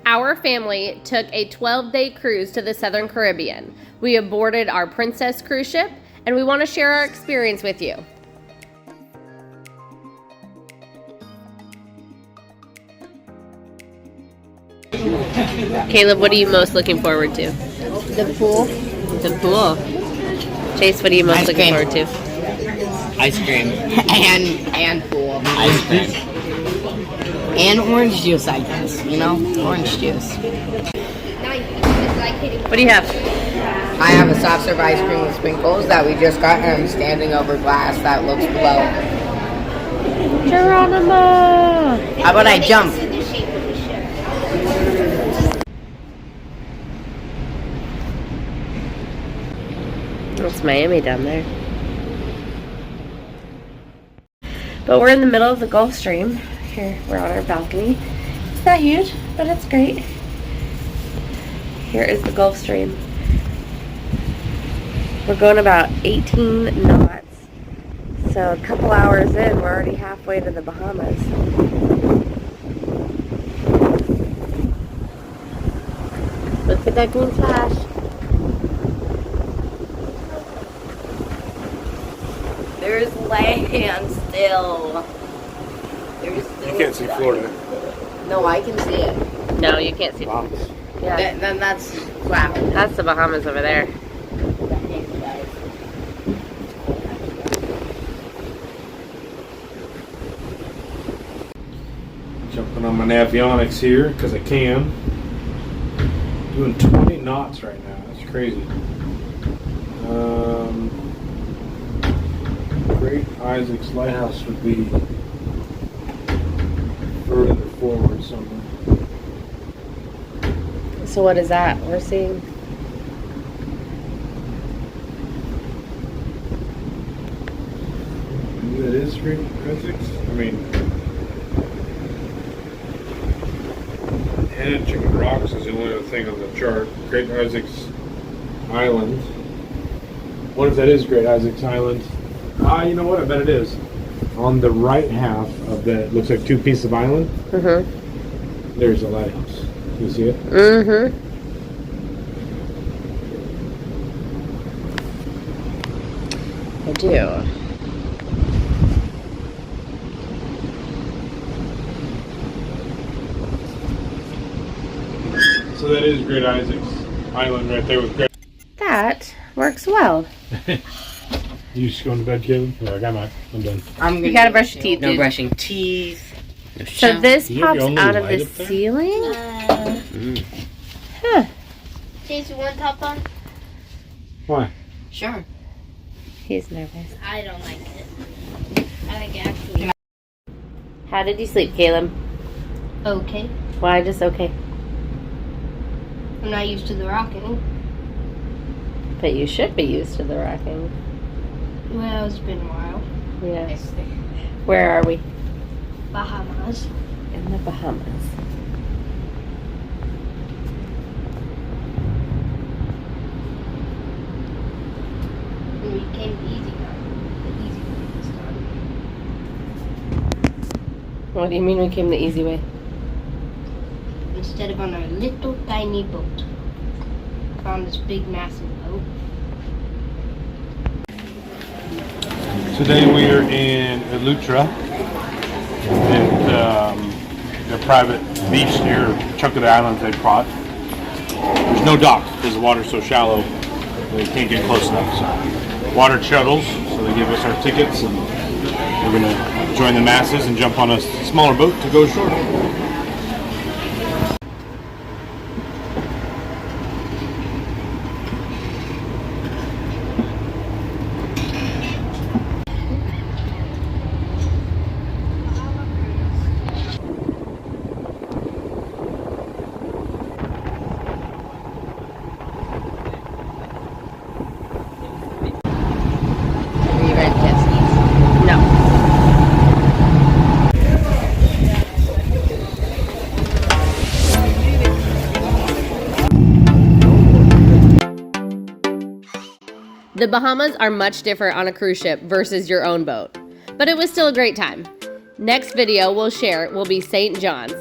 Our family took a 12-day cruise to the Southern Caribbean. We aborted our Princess cruise ship, and we want to share our experience with you. Caleb, what are you most looking forward to? The pool. The pool. Chase, what are you most looking forward to? Ice cream. And pool. Ice cream. And orange juice, I guess. You know? Orange juice. What do you have? I have a soft serve ice cream with sprinkles that we just got, and I'm standing over glass that looks below. Geronimo! How about I jump? It's Miami down there. But we're in the middle of the Gulf Stream. Here, we're on our balcony. It's not huge, but it's great. Here is the Gulf Stream. We're going about 18 knots. So a couple hours in, we're already halfway to the Bahamas. Look at that green flash. There's land still. There's still You can't see Florida. No, I can see it. No, you can't see. Bahamas. Yeah, Then that's wow. that's the Bahamas over there. Jumping on my Navionics here because I can. Doing 20 knots right now. That's crazy. Great Isaac's Lighthouse would be further forward somewhere. So what is that we're seeing? Maybe that is Great Isaac's? I mean, Head Chicken Rocks is the only other thing on the chart. Great Isaac's Island. What if that is Great Isaac's Island? You know what? I bet it is. On the right half of that, looks like two pieces of island. Mm-hmm. There's a lighthouse. Can you see it? Mm-hmm. I do. So that is Great Isaac's Island right there with Great. That works well. You just going to bed, Kevin? No, I'm done. You gotta brush your teeth, No dude. brushing teeth. No So shower. this Do you have pops your own out of light the up there? ceiling? Huh. Chase, you want top on? Why? Sure. He's nervous. I don't like it. I think it actually. How did you sleep, Caleb? Okay. Why just okay? I'm not used to the rocking. But you should be used to the rocking. Well, it's been a while. Yeah. Where are we? Bahamas. In the Bahamas. And we came the easy way. The easy way this time. What do you mean we came the easy way? Instead of on a little tiny boat. Found this big massive boat. Today we are in Eleuthera, and the private beach here, a chunk of the islands they bought. There's no dock because the water's so shallow they can't get close enough. So water shuttles, so they give us our tickets, and we're gonna join the masses and jump on a smaller boat to go ashore. We rent jet skis. No. The Bahamas are much different on a cruise ship versus your own boat, but it was still a great time. Next video we'll share will be St. John's.